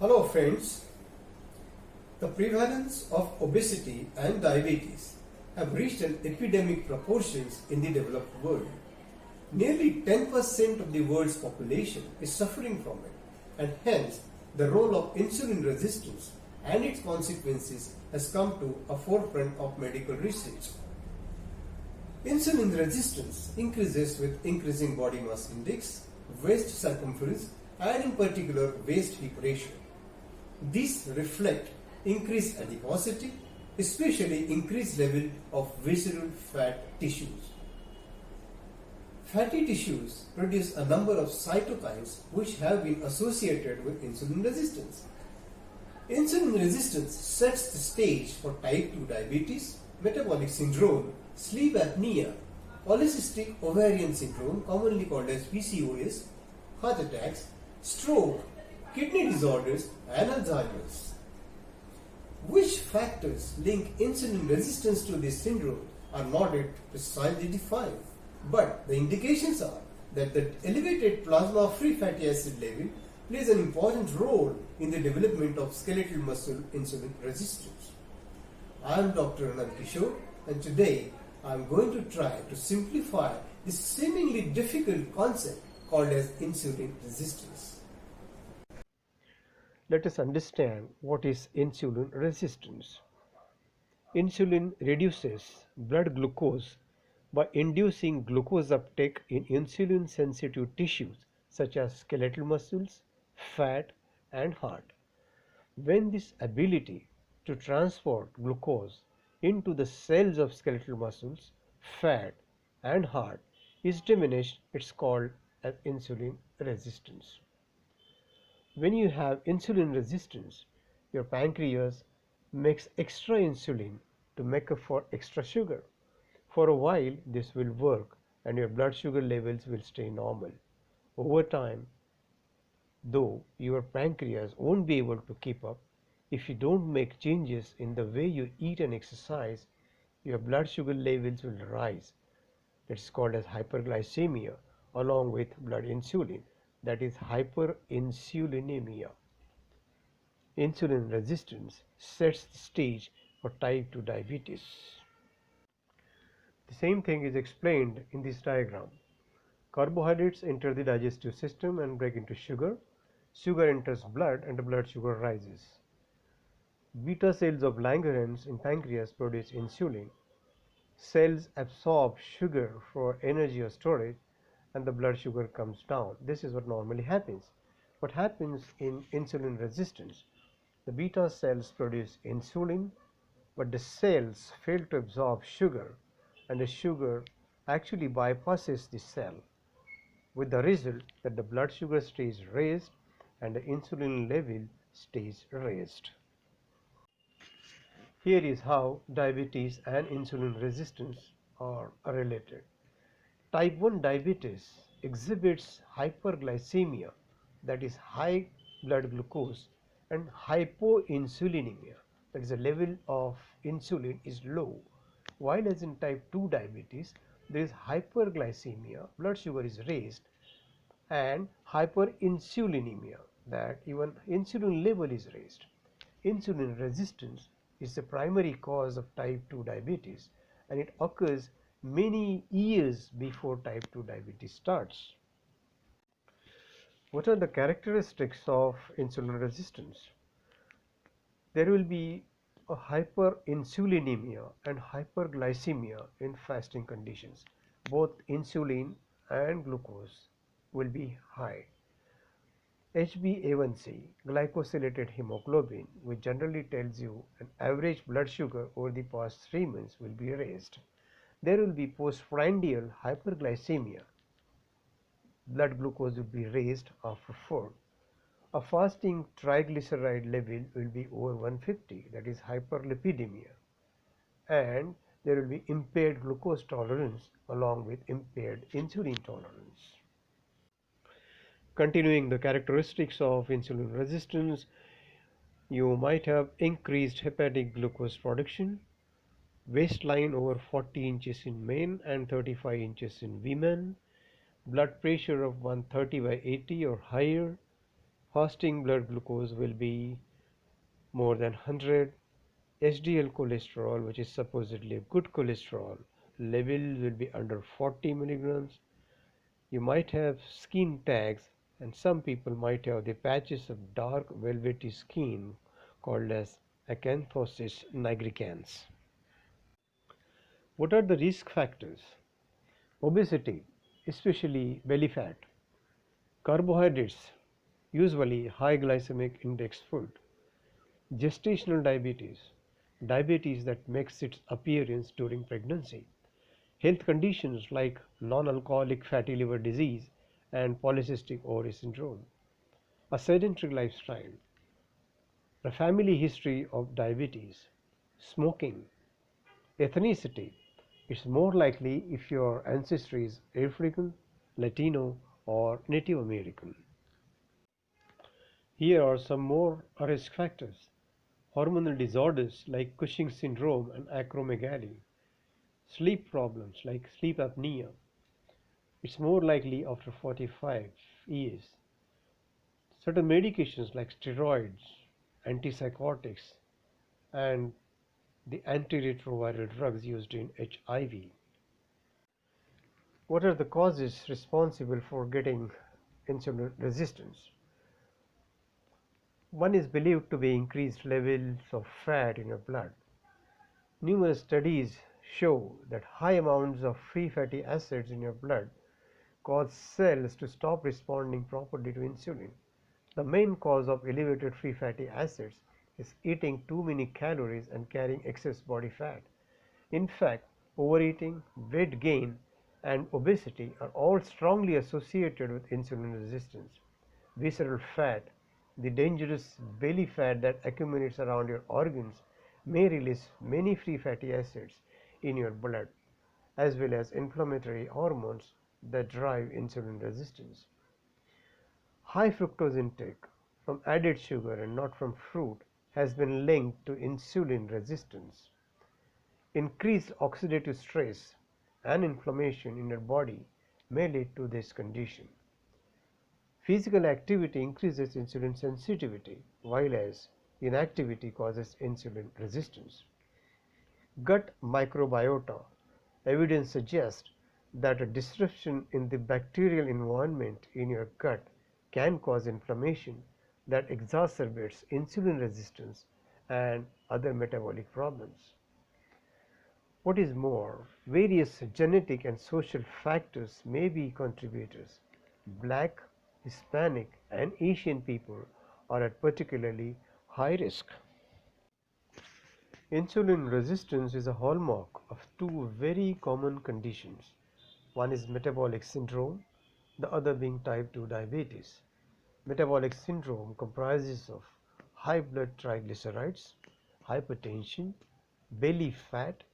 Hello friends, the prevalence of obesity and diabetes have reached an epidemic proportions in the developed world. Nearly 10% of the world's population is suffering from it, and hence the role of insulin resistance and its consequences has come to a forefront of medical research. Insulin resistance increases with increasing body mass index, waist circumference, and in particular waist hip ratio. These reflect increased adiposity, especially increased level of visceral fat tissues. Fatty tissues produce a number of cytokines which have been associated with insulin resistance. Insulin resistance sets the stage for type 2 diabetes, metabolic syndrome, sleep apnea, Polycystic Ovarian Syndrome, commonly called as PCOS, heart attacks, stroke, kidney disorders, and Alzheimer's. Which factors link insulin resistance to this syndrome are not yet precisely defined, but the indications are that the elevated plasma free fatty acid level plays an important role in the development of skeletal muscle insulin resistance. I am Dr. Anand Kishore, and today I am going to try to simplify this seemingly difficult concept called as insulin resistance. Let us understand what is insulin resistance. Insulin reduces blood glucose by inducing glucose uptake in insulin sensitive tissues such as skeletal muscles, fat, and heart. When this ability to transport glucose into the cells of skeletal muscles, fat, and heart is diminished, it's called as insulin resistance. When you have insulin resistance, your pancreas makes extra insulin to make up for extra sugar. For a while, this will work and your blood sugar levels will stay normal. Over time, though, your pancreas won't be able to keep up. If you don't make changes in the way you eat and exercise, your blood sugar levels will rise. That's called as hyperglycemia along with blood insulin. That is hyperinsulinemia. Insulin resistance sets the stage for type 2 diabetes. The same thing is explained in this diagram. Carbohydrates enter the digestive system and break into sugar. Sugar enters blood and the blood sugar rises. Beta cells of Langerhans in pancreas produce insulin. Cells absorb sugar for energy or storage and the blood sugar comes down. This is what normally happens. What happens in insulin resistance? The beta cells produce insulin, but the cells fail to absorb sugar and the sugar actually bypasses the cell, with the result that the blood sugar stays raised and the insulin level stays raised. Here is how diabetes and insulin resistance are related. Type 1 diabetes exhibits hyperglycemia, that is high blood glucose, and hypoinsulinemia, that is the level of insulin is low. While as in type 2 diabetes, there is hyperglycemia, blood sugar is raised, and hyperinsulinemia, that even insulin level is raised. Insulin resistance is the primary cause of type 2 diabetes, and it occurs many years before type 2 diabetes starts. What are the characteristics of insulin resistance? There will be a hyperinsulinemia and hyperglycemia in fasting conditions. Both insulin and glucose will be high. HbA1c, glycosylated hemoglobin, which generally tells you an average blood sugar over the past 3 months, will be raised. There will be postprandial hyperglycemia. Blood glucose will be raised after food. A fasting triglyceride level will be over 150, that is hyperlipidemia. And there will be impaired glucose tolerance along with impaired insulin tolerance. Continuing the characteristics of insulin resistance, you might have increased hepatic glucose production, waistline over 40 inches in men and 35 inches in women, blood pressure of 130/80 or higher, Fasting blood glucose will be more than 100. HDL cholesterol, which is supposedly a good cholesterol, level will be under 40 milligrams. You might have skin tags, and some people might have the patches of dark velvety skin called as acanthosis nigricans. What are the risk factors? Obesity, especially belly fat. Carbohydrates, usually high glycemic index food. Gestational diabetes, diabetes that makes its appearance during pregnancy. Health conditions like non-alcoholic fatty liver disease and polycystic ovarian syndrome. A sedentary lifestyle, a family history of diabetes, smoking, ethnicity. It's more likely if your ancestry is African, Latino, or Native American. Here are some more risk factors. Hormonal disorders like Cushing's syndrome and acromegaly. Sleep problems like sleep apnea. It's more likely after 45 years. Certain medications like steroids, antipsychotics, and the antiretroviral drugs used in HIV. What are the causes responsible for getting insulin resistance? One is believed to be increased levels of fat in your blood. Numerous studies show that high amounts of free fatty acids in your blood cause cells to stop responding properly to insulin. The main cause of elevated free fatty acids is eating too many calories and carrying excess body fat. In fact, overeating, weight gain, and obesity are all strongly associated with insulin resistance. Visceral fat, the dangerous belly fat that accumulates around your organs, may release many free fatty acids in your blood, as well as inflammatory hormones that drive insulin resistance. High fructose intake from added sugar and not from fruit has been linked to insulin resistance. Increased oxidative stress and inflammation in your body may lead to this condition. Physical activity increases insulin sensitivity, while as inactivity causes insulin resistance. Gut microbiota. Evidence suggests that a disruption in the bacterial environment in your gut can cause inflammation that exacerbates insulin resistance and other metabolic problems. What is more, various genetic and social factors may be contributors. Black, Hispanic, and Asian people are at particularly high risk. Insulin resistance is a hallmark of two very common conditions. One is metabolic syndrome, the other being type 2 diabetes. Metabolic syndrome comprises of high blood triglycerides, hypertension, belly fat,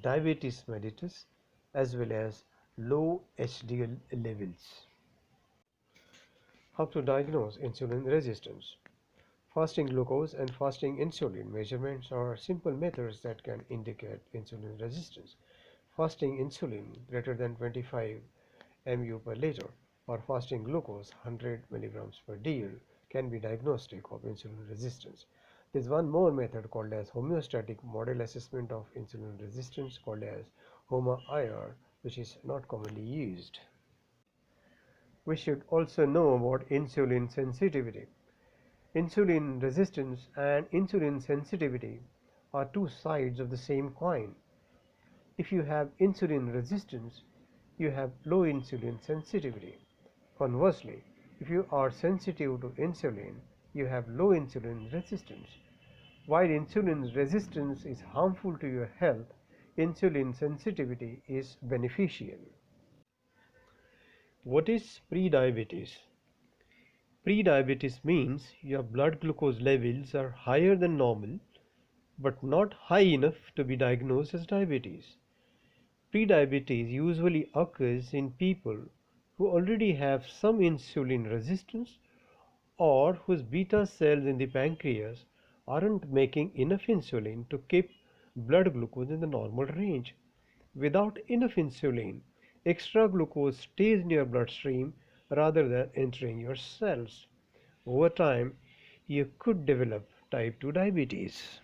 diabetes mellitus, as well as low HDL levels. How to diagnose insulin resistance? Fasting glucose and fasting insulin measurements are simple methods that can indicate insulin resistance. Fasting insulin greater than 25 mu per liter or fasting glucose 100 milligrams per dl can be diagnostic of insulin resistance. There is one more method called as homeostatic model assessment of insulin resistance called as HOMA-IR, which is not commonly used. We should also know about insulin sensitivity. Insulin resistance and insulin sensitivity are two sides of the same coin. If you have insulin resistance, you have low insulin sensitivity. Conversely, if you are sensitive to insulin, you have low insulin resistance. While insulin resistance is harmful to your health, insulin sensitivity is beneficial. What is prediabetes? Prediabetes means your blood glucose levels are higher than normal but not high enough to be diagnosed as diabetes. Prediabetes usually occurs in people who already have some insulin resistance or whose beta cells in the pancreas aren't making enough insulin to keep blood glucose in the normal range. Without enough insulin, extra glucose stays in your bloodstream rather than entering your cells. over time you could develop type 2 diabetes.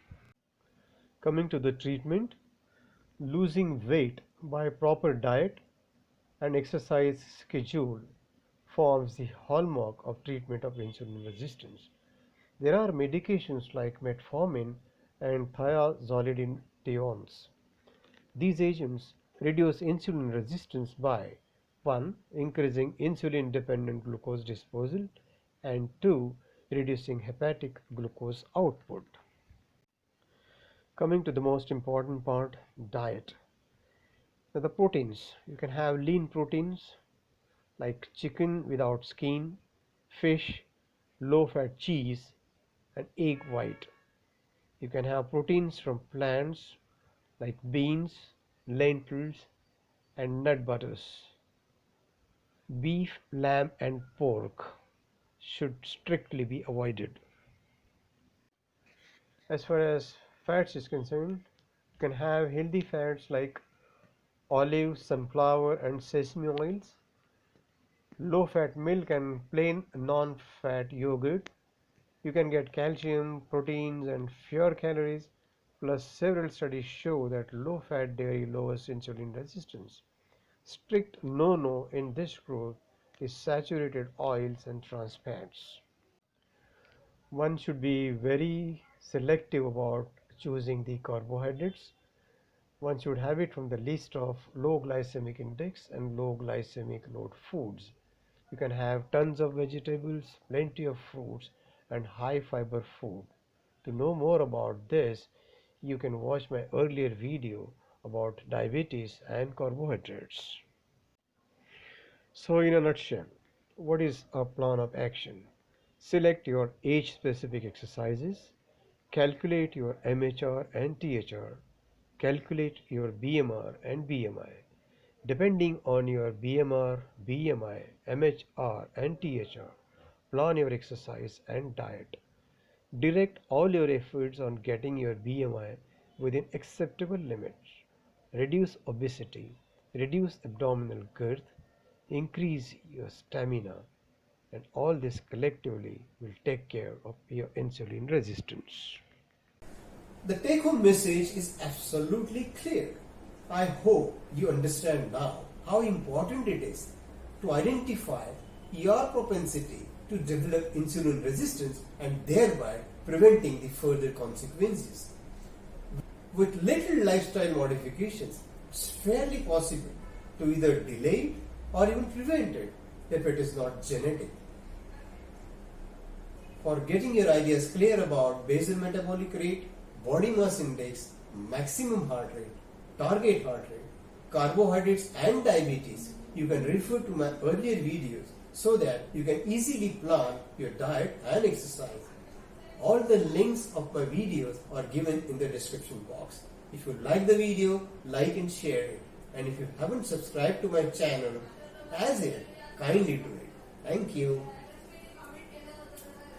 Coming to the treatment, losing weight by proper diet and exercise schedule forms the hallmark of treatment of insulin resistance. There are medications like metformin and thiazolidinediones. These agents reduce insulin resistance by 1. Increasing insulin-dependent glucose disposal, and 2. Reducing hepatic glucose output. Coming to the most important part, diet. Now the proteins. You can have lean proteins like chicken without skin, fish, low-fat cheese, and egg white. You can have proteins from plants like beans, lentils, and nut butters. Beef, lamb, and pork should strictly be avoided. As far as fats is concerned, you can have healthy fats like olive, sunflower, and sesame oils, low-fat milk, and plain non-fat yogurt. You can get calcium, proteins, and fewer calories. Plus, several studies show that low-fat dairy lowers insulin resistance. Strict no-no in this group is saturated oils and trans fats. One should be very selective about choosing the carbohydrates. One should have it from the list of low glycemic index and low glycemic load foods. You can have tons of vegetables, plenty of fruits, and high fiber food. To know more about this, you can watch my earlier video about diabetes and carbohydrates. So in a nutshell, what is a plan of action? Select your age-specific exercises, calculate your MHR and THR, calculate your BMR and BMI. Depending on your BMR, BMI, MHR and THR, plan your exercise and diet. Direct all your efforts on getting your BMI within acceptable limits. Reduce obesity, reduce abdominal girth, increase your stamina, and all this collectively will take care of your insulin resistance. The take home message is absolutely clear. I hope you understand now how important it is to identify your propensity to develop insulin resistance and thereby preventing the further consequences. With little lifestyle modifications, it's fairly possible to either delay it or even prevent it if it is not genetic. For getting your ideas clear about basal metabolic rate, body mass index, maximum heart rate, target heart rate, carbohydrates and diabetes, you can refer to my earlier videos so that you can easily plan your diet and exercise. All the links of my videos are given in the description box. If you like the video, like and share it. And if you haven't subscribed to my channel as yet, kindly do it. Thank you.